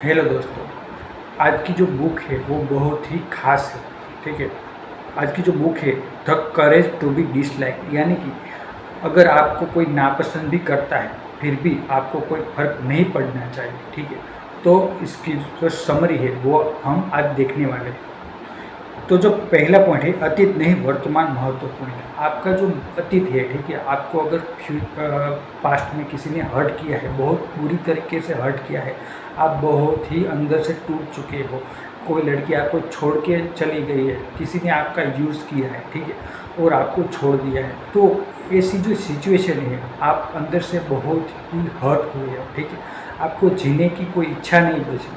Hello दोस्तों, आज की जो बुक है वो बहुत ही खास है। ठीक है। आज की जो बुक है the courage to be dislike, यानी कि अगर आपको कोई नापसंद भी करता है फिर भी आपको कोई फर्क नहीं पड़ना चाहिए। ठीक है। तो इसकी जो समरी है वो हम आज देखने वाले हैं। तो जो पहला पॉइंट है, अतीत नहीं वर्तमान महत्वपूर्ण है। आपका जो अतीत है, ठीक है, आपको अगर पास्ट में किसी ने हर्ट किया है, बहुत बुरी तरीके से हर्ट किया है, आप बहुत ही अंदर से टूट चुके हो, कोई लड़की आपको छोड़ के चली गई है, किसी ने आपका यूज़ किया है, ठीक है, और आपको छोड़ दिया है, तो ऐसी जो सिचुएशन है आप अंदर से बहुत ही हर्ट हुए हो। ठीक है। आपको जीने की कोई इच्छा नहीं बची,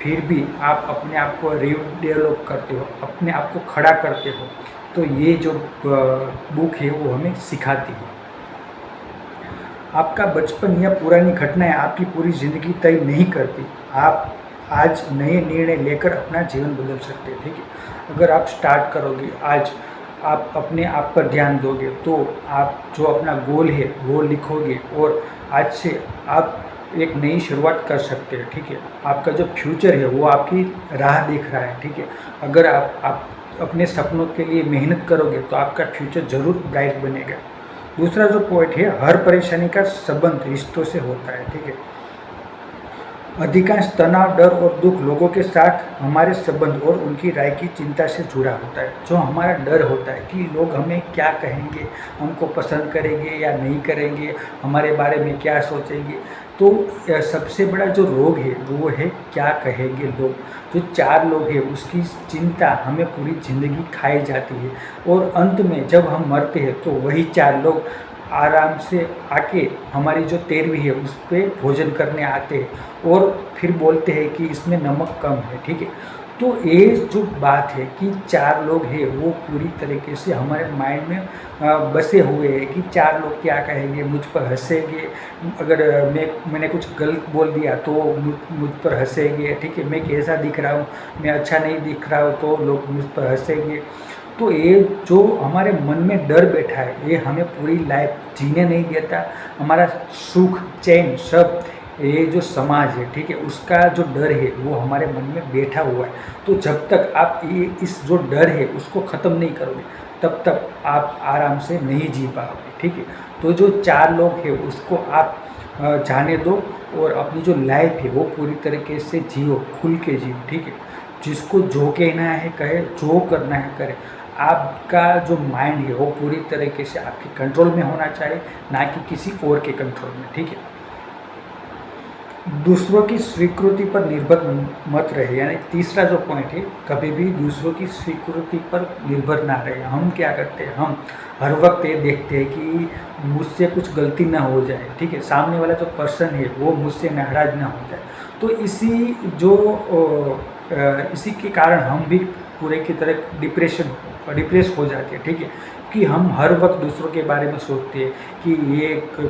फिर भी आप अपने आप को रीडेवलप करते हो, अपने आप को खड़ा करते हो। तो ये जो बुक है वो हमें सिखाती है। आपका बचपन या पुरानी घटनाएं आपकी पूरी ज़िंदगी तय नहीं करती। आप आज नए निर्णय लेकर अपना जीवन बदल सकते हैं। ठीक है। अगर आप स्टार्ट करोगे आज, आप अपने आप पर ध्यान दोगे, तो आप जो अपना गोल है वो लिखोगे और आज से आप एक नई शुरुआत कर सकते हैं। ठीक है। आपका जो फ्यूचर है वो आपकी राह देख रहा है। ठीक है। अगर आप अपने सपनों के लिए मेहनत करोगे तो आपका फ्यूचर ज़रूर ब्राइट बनेगा। दूसरा जो पॉइंट है, हर परेशानी का संबंध रिश्तों से होता है। ठीक है। अधिकांश तनाव, डर और दुख लोगों के साथ हमारे संबंध और उनकी राय की चिंता से जुड़ा होता है। जो हमारा डर होता है कि लोग हमें क्या कहेंगे, हमको पसंद करेंगे या नहीं करेंगे, हमारे बारे में क्या सोचेंगे, तो सबसे बड़ा जो रोग है वो है क्या कहेंगे लोग। जो चार लोग हैं उसकी चिंता हमें पूरी ज़िंदगी खाई जाती है, और अंत में जब हम मरते हैं तो वही चार लोग आराम से आके हमारी जो तेरहवीं है उस पर भोजन करने आते हैं और फिर बोलते हैं कि इसमें नमक कम है। ठीक है। तो ये जो बात है कि चार लोग हैं वो पूरी तरीके से हमारे माइंड में बसे हुए हैं कि चार लोग क्या कहेंगे, मुझ पर हंसेंगे, अगर मैंने कुछ गलत बोल दिया तो मुझ पर हंसेंगे। ठीक है। मैं कैसा दिख रहा हूँ, मैं अच्छा नहीं दिख रहा हूँ तो लोग मुझ पर हंसेंगे। तो ये जो हमारे मन में डर बैठा है ये हमें पूरी लाइफ जीने नहीं देता। हमारा सुख चैन सब ये जो समाज है, ठीक है, उसका जो डर है वो हमारे मन में बैठा हुआ है। तो जब तक आप ये इस जो डर है उसको ख़त्म नहीं करोगे तब तक आप आराम से नहीं जी पाओगे। ठीक है। तो जो चार लोग हैं उसको आप जाने दो और अपनी जो लाइफ है वो पूरी तरीके से जियो, खुल के जियो। ठीक है। जिसको जो कहना है कहे, जो करना है करे। आपका जो माइंड है वो पूरी तरीके से आपके कंट्रोल में होना चाहिए, ना कि किसी और के कंट्रोल में। ठीक है। दूसरों की स्वीकृति पर निर्भर मत रहे, यानी तीसरा जो पॉइंट है, कभी भी दूसरों की स्वीकृति पर निर्भर ना रहे। हम क्या करते हैं, हम हर वक्त ये देखते हैं कि मुझसे कुछ गलती ना हो जाए। ठीक है। सामने वाला जो पर्सन है वो मुझसे नाराज ना हो जाए। तो इसी के कारण हम भी पूरे की तरह डिप्रेस हो जाते हैं। ठीक है। कि हम हर वक्त दूसरों के बारे में सोचते हैं कि ये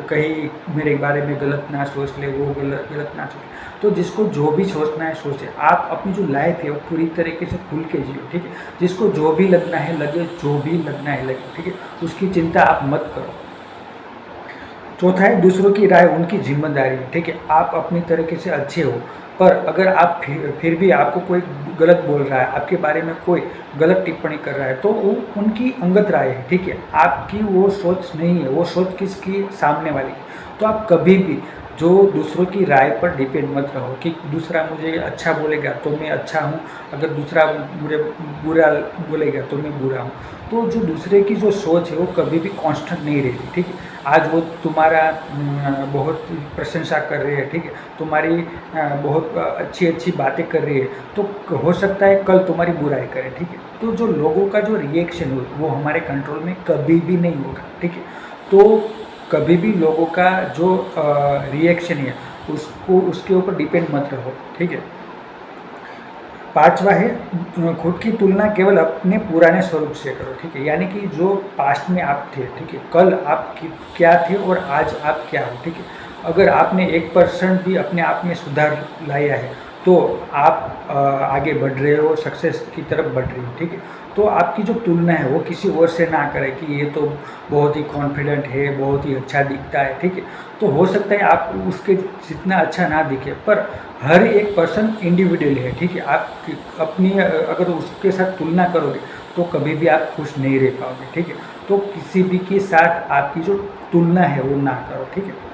कहीं मेरे बारे में गलत ना सोच ले, वो गलत ना सोच। तो जिसको जो भी सोचना है सोचे। आप अपनी जो लाइफ है वो पूरी तरीके से खुल के जियो। ठीक है। जिसको जो भी लगना है लगे, जो भी लगना है लगे। ठीक है। उसकी चिंता आप मत करो। चौथा है, दूसरों की राय उनकी जिम्मेदारी है। ठीक है। आप अपनी तरीके से अच्छे हो, पर अगर आप फिर भी आपको कोई गलत बोल रहा है, आपके बारे में कोई गलत टिप्पणी कर रहा है, तो वो उनकी अंगत राय है। ठीक है। आपकी वो सोच नहीं है, वो सोच किसकी, सामने वाले की। तो आप कभी भी जो दूसरों की राय पर डिपेंड मत रहो कि दूसरा मुझे अच्छा बोलेगा तो मैं अच्छा हूँ, अगर दूसरा मुझे बुरा बोलेगा तो मैं बुरा हूँ। तो जो दूसरे की जो सोच है वो कभी भी कांस्टेंट नहीं रहती। ठीक है। आज वो तुम्हारा बहुत प्रशंसा कर रहे हैं, ठीक है, तुम्हारी बहुत अच्छी अच्छी बातें कर रही है, तो हो सकता है कल तुम्हारी बुराई करे। ठीक है। तो जो लोगों का जो रिएक्शन हो वो हमारे कंट्रोल में कभी भी नहीं होगा। ठीक है। तो कभी भी लोगों का जो रिएक्शन है उसको उसके ऊपर डिपेंड मत रहो। ठीक है। पांचवा है, खुद की तुलना केवल अपने पुराने स्वरूप से करो। ठीक है। यानी कि जो पास्ट में आप थे, ठीक है, कल आप क्या थे और आज आप क्या हो। ठीक है। अगर आपने 1% भी अपने आप में सुधार लाया है तो आप आगे बढ़ रहे हो, सक्सेस की तरफ बढ़ रहे हो, ठीक है। तो आपकी जो तुलना है वो किसी और से ना करें कि ये तो बहुत ही कॉन्फिडेंट है, बहुत ही अच्छा दिखता है, ठीक है। तो हो सकता है आप उसके जितना अच्छा ना दिखे, पर हर एक पर्सन इंडिविजुअल है, ठीक है। आप अपनी अगर उसके साथ तुलना करोगे तो कभी भी आप खुश नहीं रह पाओगे, ठीक है। तो किसी भी के साथ आपकी जो तुलना है वो ना करो, ठीक है।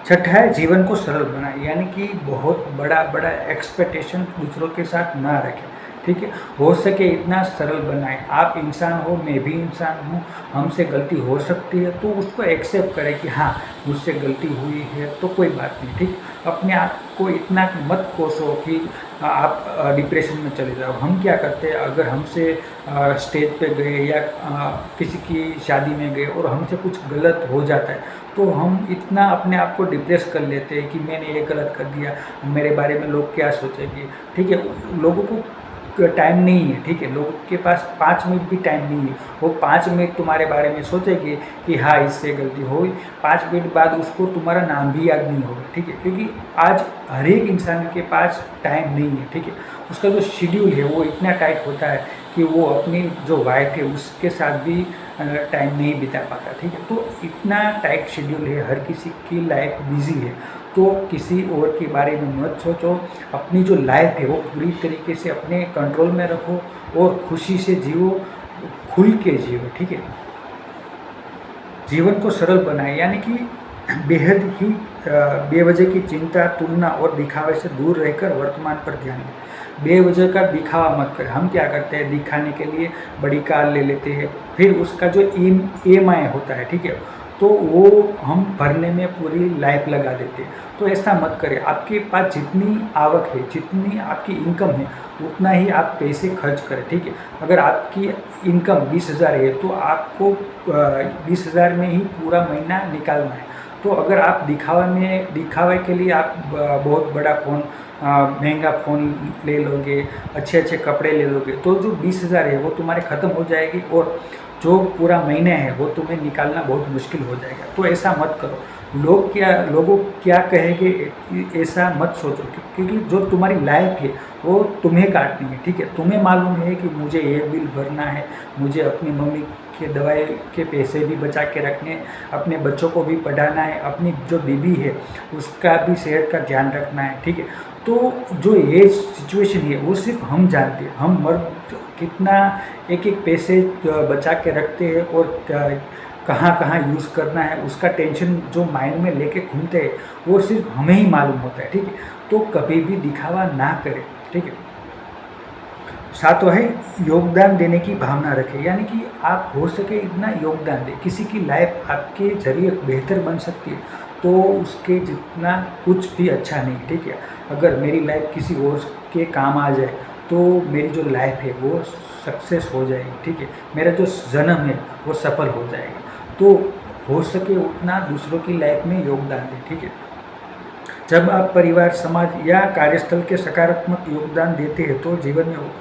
छठा है जीवन को सरल बनाए, यानी कि बहुत बड़ा बड़ा एक्सपेक्टेशन दूसरों के साथ ना रखें, ठीक है। हो सके इतना सरल बनाएं। आप इंसान हो, मैं भी इंसान हूँ, हमसे गलती हो सकती है, तो उसको एक्सेप्ट करें कि हाँ मुझसे गलती हुई है, तो कोई बात नहीं, ठीक। अपने आप को इतना मत कोसो कि आप डिप्रेशन में चले जाओ। हम क्या करते हैं, अगर हमसे स्टेज पे गए या किसी की शादी में गए और हमसे कुछ गलत हो जाता है, तो हम इतना अपने आप को डिप्रेस कर लेते हैं कि मैंने ये गलत कर दिया, मेरे बारे में लोग क्या सोचेंगे, ठीक है। लोगों को टाइम नहीं है, ठीक है। लोगों के पास 5 मिनट भी टाइम नहीं है। वो 5 मिनट तुम्हारे बारे में सोचेंगे कि हाँ इससे गलती हुई, 5 मिनट बाद उसको तुम्हारा नाम भी याद नहीं होगा, ठीक है। क्योंकि आज हर एक इंसान के पास टाइम नहीं है, ठीक है। उसका जो शेड्यूल है वो इतना टाइट होता है कि वो अपनी जो वाइफ है उसके साथ भी टाइम नहीं बिता पाता, ठीक है। तो इतना टाइट शेड्यूल है, हर किसी की लाइफ बिजी है। तो किसी और के बारे में मत सोचो, अपनी जो लाइफ है वो पूरी तरीके से अपने कंट्रोल में रखो और खुशी से जियो, खुल के जियो, ठीक है। जीवन को सरल बनाए, यानी कि बेहद ही बेवजह की चिंता, तुलना और दिखावे से दूर रहकर वर्तमान पर ध्यान दें। बेवजह का दिखावा मत करें। हम क्या करते हैं, दिखाने के लिए बड़ी कार ले लेते हैं, फिर उसका जो EMI होता है, ठीक है, तो वो हम भरने में पूरी लाइफ लगा देते हैं। तो ऐसा मत करें। आपके पास जितनी आवक है, जितनी आपकी इनकम है, उतना ही आप पैसे खर्च करें, ठीक है। अगर आपकी इनकम 20,000 है तो आपको 20,000 में ही पूरा महीना निकालना है। तो अगर आप दिखावे के लिए आप बहुत बड़ा फ़ोन, महंगा फ़ोन ले लोगे, अच्छे अच्छे कपड़े ले लोगे, तो जो 20,000 है वो तुम्हारे ख़त्म हो जाएगी और जो पूरा महीने है वो तुम्हें निकालना बहुत मुश्किल हो जाएगा। तो ऐसा मत करो। लोगों क्या कहेंगे ऐसा मत सोचो, क्योंकि जो तुम्हारी लाइफ है वो तुम्हें काटनी है, ठीक है। तुम्हें मालूम है कि मुझे ये बिल भरना है, मुझे अपनी मम्मी के दवाई के पैसे भी बचा के रखने हैं, अपने बच्चों को भी पढ़ाना है, अपनी जो बीबी है उसका भी सेहत का ध्यान रखना है, ठीक है। तो जो ये सिचुएशन है वो सिर्फ हम जानते हैं। हम मर्द कितना एक एक पैसे बचा के रखते हैं और कहाँ कहाँ यूज़ करना है उसका टेंशन जो माइंड में लेके घूमते हैं, वो सिर्फ हमें ही मालूम होता है, ठीक है। तो कभी भी दिखावा ना करें, ठीक है। सातवां है योगदान देने की भावना रखें, यानी कि आप हो सके इतना योगदान दें। किसी की लाइफ आपके जरिए बेहतर बन सकती है, तो उसके जितना कुछ भी अच्छा नहीं, ठीक है। अगर मेरी लाइफ किसी और के काम आ जाए तो मेरी जो लाइफ है वो सक्सेस हो जाएगी, ठीक है। मेरा जो जन्म है वो सफल हो जाएगा। तो हो सके उतना दूसरों की लाइफ में योगदान दें, ठीक है। जब आप परिवार, समाज या कार्यस्थल के सकारात्मक योगदान देते हैं तो जीवन में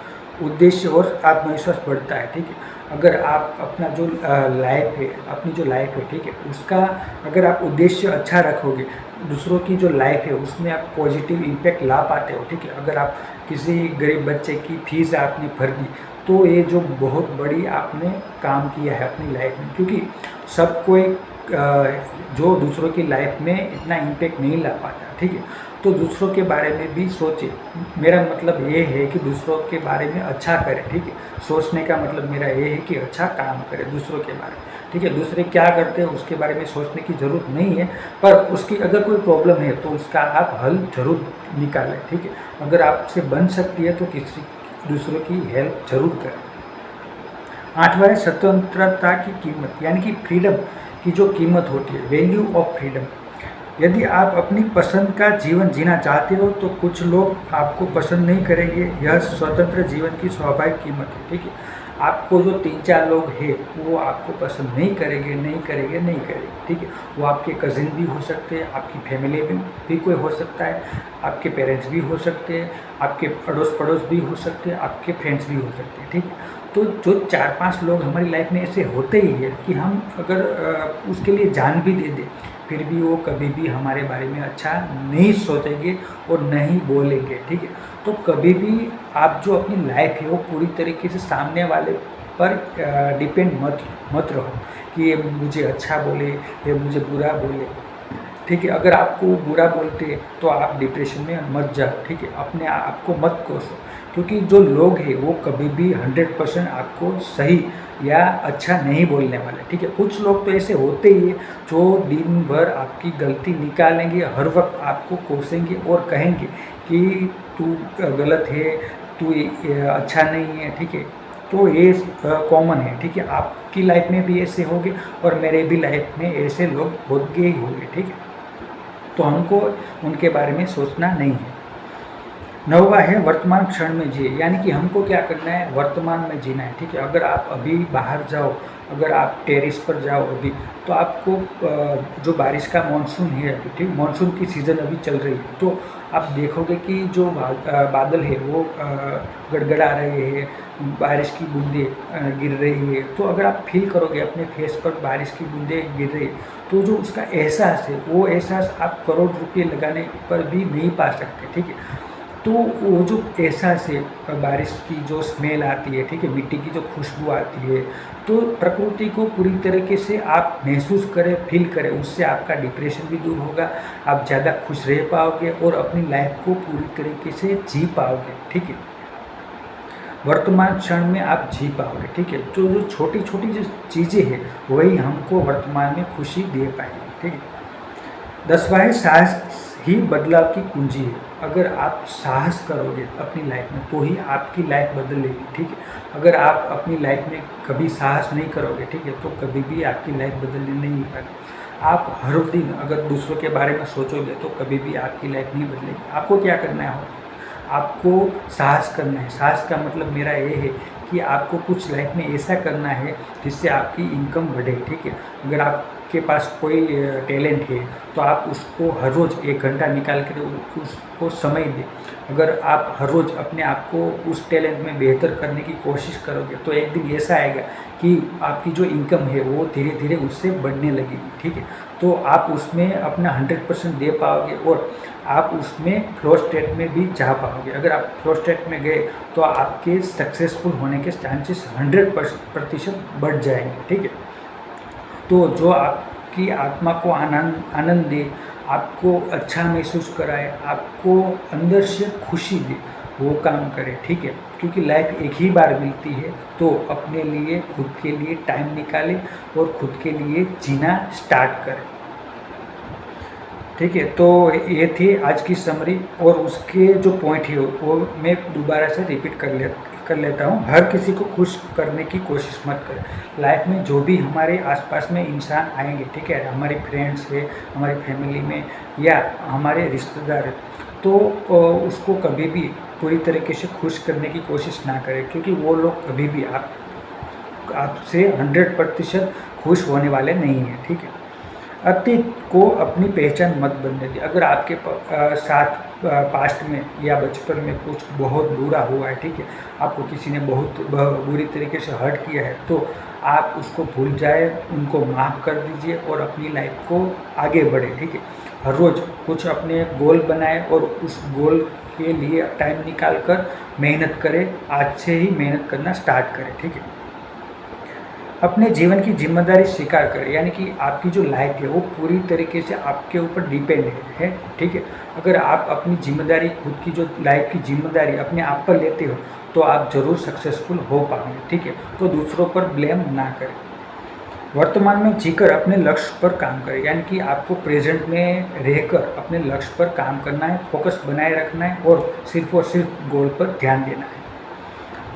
उद्देश्य और आत्मविश्वास बढ़ता है, ठीक है। अगर आप अपना जो लाइफ है, अपनी जो लाइफ है, ठीक है, उसका अगर आप उद्देश्य अच्छा रखोगे, दूसरों की जो लाइफ है उसमें आप पॉजिटिव इम्पैक्ट ला पाते हो, ठीक है। अगर आप किसी गरीब बच्चे की फीस आपने भर दी, तो ये जो बहुत बड़ी आपने काम किया है अपनी लाइफ में, क्योंकि सब कोई जो दूसरों की लाइफ में इतना इम्पैक्ट नहीं ला पाता, ठीक है। तो दूसरों के बारे में भी सोचें। मेरा मतलब ये है कि दूसरों के बारे में अच्छा करें, ठीक है। सोचने का मतलब मेरा ये है कि अच्छा काम करें दूसरों के बारे में, ठीक है। दूसरे क्या करते हैं उसके बारे में सोचने की ज़रूरत नहीं है, पर उसकी अगर कोई प्रॉब्लम है तो उसका आप हल जरूर निकालें, ठीक है। अगर आपसे बन सकती है तो किसी दूसरों की हेल्प जरूर करें। आठवां है स्वतंत्रता की कीमत, यानी कि फ्रीडम की जो कीमत होती है, वैल्यू ऑफ फ्रीडम। यदि आप अपनी पसंद का जीवन जीना चाहते हो तो कुछ लोग आपको पसंद नहीं करेंगे, यह स्वतंत्र जीवन की स्वाभाविक कीमत है, ठीक है। आपको जो 3-4 लोग हैं वो आपको पसंद नहीं करेंगे, ठीक है। वो आपके कज़िन भी हो सकते हैं, आपकी फैमिली में भी कोई हो सकता है, आपके पेरेंट्स भी हो सकते हैं, आपके अड़ोस पड़ोस भी हो सकते हैं, आपके फ्रेंड्स भी हो सकते हैं, ठीक है। तो जो 4-5 लोग हमारी लाइफ में ऐसे होते ही है कि हम अगर उसके लिए जान भी दे दें, फिर भी वो कभी भी हमारे बारे में अच्छा नहीं सोचेंगे और नहीं बोलेंगे, ठीक है। तो कभी भी आप जो अपनी लाइफ है वो पूरी तरीके से सामने वाले पर डिपेंड मत रहो कि ये मुझे अच्छा बोले, ये मुझे बुरा बोले, ठीक है। अगर आपको बुरा बोलते हैं तो आप डिप्रेशन में मत जाओ, ठीक है। अपने आप को मत कोसो, क्योंकि जो लोग हैं वो कभी भी 100% आपको सही या अच्छा नहीं बोलने वाले, ठीक है। कुछ लोग तो ऐसे होते ही हैं जो दिन भर आपकी गलती निकालेंगे, हर वक्त आपको कोसेंगे और कहेंगे कि तू गलत है, तू अच्छा नहीं है, ठीक है। तो ये कॉमन है, ठीक है। आपकी लाइफ में भी ऐसे होंगे और मेरे भी लाइफ में ऐसे लोग होंगे ही होंगे, ठीक है। तो हमको उनके बारे में सोचना नहीं है। 9वां है वर्तमान क्षण में जिए, यानी कि हमको क्या करना है, वर्तमान में जीना है, ठीक है। अगर आप अभी बाहर जाओ, अगर आप टेरेस पर जाओ अभी, तो आपको जो बारिश का मानसून है अभी, ठीक, मानसून की सीज़न अभी चल रही है, तो आप देखोगे कि जो बादल है वो गड़गड़ा रहे हैं, बारिश की बूंदें गिर रही है। तो अगर आप फील करोगे अपने फेस पर बारिश की बूंदें गिर रही है, तो जो उसका एहसास है वो एहसास आप करोड़ रुपये लगाने पर भी नहीं पा सकते, ठीक है। तो वो जो एहसास है बारिश की जो स्मेल आती है, ठीक है, मिट्टी की जो खुशबू आती है, तो प्रकृति को पूरी तरीके से आप महसूस करें, फील करें, उससे आपका डिप्रेशन भी दूर होगा, आप ज़्यादा खुश रह पाओगे और अपनी लाइफ को पूरी तरीके से जी पाओगे, ठीक है। वर्तमान क्षण में आप जी पाओगे, ठीक है। तो जो छोटी छोटी जो चीज़ें हैं वही हमको वर्तमान में खुशी दे पाएंगे, ठीक है। 10वां है साहस ही बदलाव की कुंजी है। अगर आप साहस करोगे अपनी लाइफ में तो ही आपकी लाइफ बदलेगी, ठीक है। अगर आप अपनी लाइफ में कभी साहस नहीं करोगे, ठीक है, तो कभी भी आपकी लाइफ बदलने नहीं पाएगी। आप हर दिन अगर दूसरों के बारे में सोचोगे तो कभी भी आपकी लाइफ नहीं बदलेगी। आपको क्या करना है, आपको साहस करना है। साहस का मतलब मेरा ये है कि आपको कुछ लाइफ में ऐसा करना है जिससे आपकी इनकम बढ़े, ठीक है। अगर आपके पास कोई टैलेंट है तो आप उसको हर रोज़ 1 घंटा निकाल कर उसको समय दें। अगर आप हर रोज़ अपने आप को उस टैलेंट में बेहतर करने की कोशिश करोगे तो एक दिन ऐसा आएगा कि आपकी जो इनकम है वो धीरे धीरे उससे बढ़ने लगेगी, ठीक है। तो आप उसमें अपना 100% दे पाओगे और आप उसमें फ्लो स्टेट में भी जा पाओगे। अगर आप फ्लो स्टेट में गए तो आपके सक्सेसफुल होने के चांसेस 100% बढ़ जाएंगे, ठीक है। तो जो आपकी आत्मा को आनंद दे, आपको अच्छा महसूस कराए, आपको अंदर से खुशी दे, वो काम करें, ठीक है। क्योंकि लाइफ एक ही बार मिलती है, तो अपने लिए, खुद के लिए टाइम निकालें और खुद के लिए जीना स्टार्ट करें, ठीक है। तो ये थी आज की समरी और उसके जो पॉइंट है वो मैं दोबारा से रिपीट कर लेता हूँ। हर किसी को खुश करने की कोशिश मत करें। लाइफ में जो भी हमारे आसपास में इंसान आएंगे, ठीक है, हमारे फ्रेंड्स है, हमारी फैमिली में या हमारे रिश्तेदार हैं, तो उसको कभी भी पूरी तरीके से खुश करने की कोशिश ना करें, क्योंकि वो लोग कभी भी आपसे 100% खुश होने वाले नहीं हैं, ठीक है। अतीत को अपनी पहचान मत बनने दे। अगर आपके साथ पास्ट में या बचपन में कुछ बहुत बुरा हुआ है, ठीक है, आपको किसी ने बहुत बुरी तरीके से हर्ट किया है, तो आप उसको भूल जाए, उनको माफ़ कर दीजिए और अपनी लाइफ को आगे बढ़े, ठीक है। हर रोज़ कुछ अपने गोल बनाए और उस गोल के लिए टाइम निकाल कर मेहनत करें। आज से ही मेहनत करना स्टार्ट करें, ठीक है। अपने जीवन की जिम्मेदारी स्वीकार करें, यानी कि आपकी जो लाइफ है वो पूरी तरीके से आपके ऊपर डिपेंड है, ठीक है। अगर आप अपनी जिम्मेदारी, खुद की जो लाइफ की जिम्मेदारी अपने आप पर लेते हो तो आप ज़रूर सक्सेसफुल हो पाएंगे, ठीक है। तो दूसरों पर ब्लेम ना करें। वर्तमान में जीकर अपने लक्ष्य पर काम करें, यानी कि आपको प्रेजेंट में रहकर अपने लक्ष्य पर काम करना है, फोकस बनाए रखना है और सिर्फ गोल पर ध्यान देना है।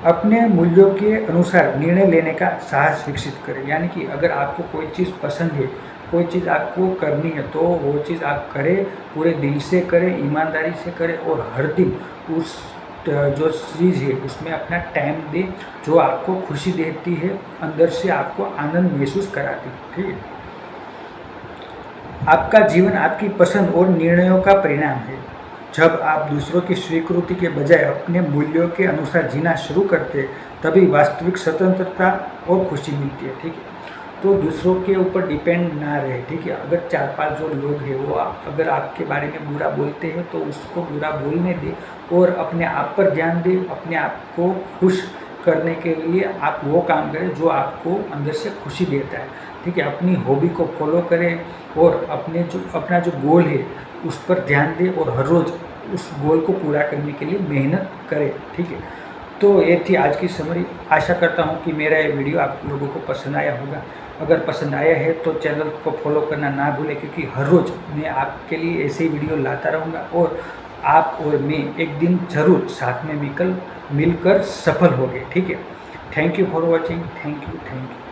अपने मूल्यों के अनुसार निर्णय लेने का साहस विकसित करें, यानी कि अगर आपको कोई चीज़ पसंद है, कोई चीज़ आपको करनी है, तो वो चीज़ आप करें, पूरे दिल से करें, ईमानदारी से करें और हर दिन उस जो चीज़ है उसमें अपना टाइम दें जो आपको खुशी देती है, अंदर से आपको आनंद महसूस कराती है, ठीक है। आपका जीवन आपकी पसंद और निर्णयों का परिणाम है। जब आप दूसरों की स्वीकृति के बजाय अपने मूल्यों के अनुसार जीना शुरू करते हैं, तभी वास्तविक स्वतंत्रता और खुशी मिलती है, ठीक है। तो दूसरों के ऊपर डिपेंड ना रहे, ठीक है। अगर 4-5 जो लोग हैं वो अगर आपके बारे में बुरा बोलते हैं तो उसको बुरा बोलने दें और अपने आप पर ध्यान दें। अपने आप को खुश करने के लिए आप वो काम करें जो आपको अंदर से खुशी देता है, ठीक है। अपनी हॉबी को फॉलो करें और अपना जो गोल है उस पर ध्यान दें और हर रोज़ उस गोल को पूरा करने के लिए मेहनत करें, ठीक है। तो ये थी आज की समरी। आशा करता हूँ कि मेरा ये वीडियो आप लोगों को पसंद आया होगा। अगर पसंद आया है तो चैनल को फॉलो करना ना भूलें, क्योंकि हर रोज़ मैं आपके लिए ऐसे ही वीडियो लाता रहूँगा और आप और मैं एक दिन ज़रूर साथ में मिलकर सफल होंगे, ठीक है। Thank you for watching. Thank you.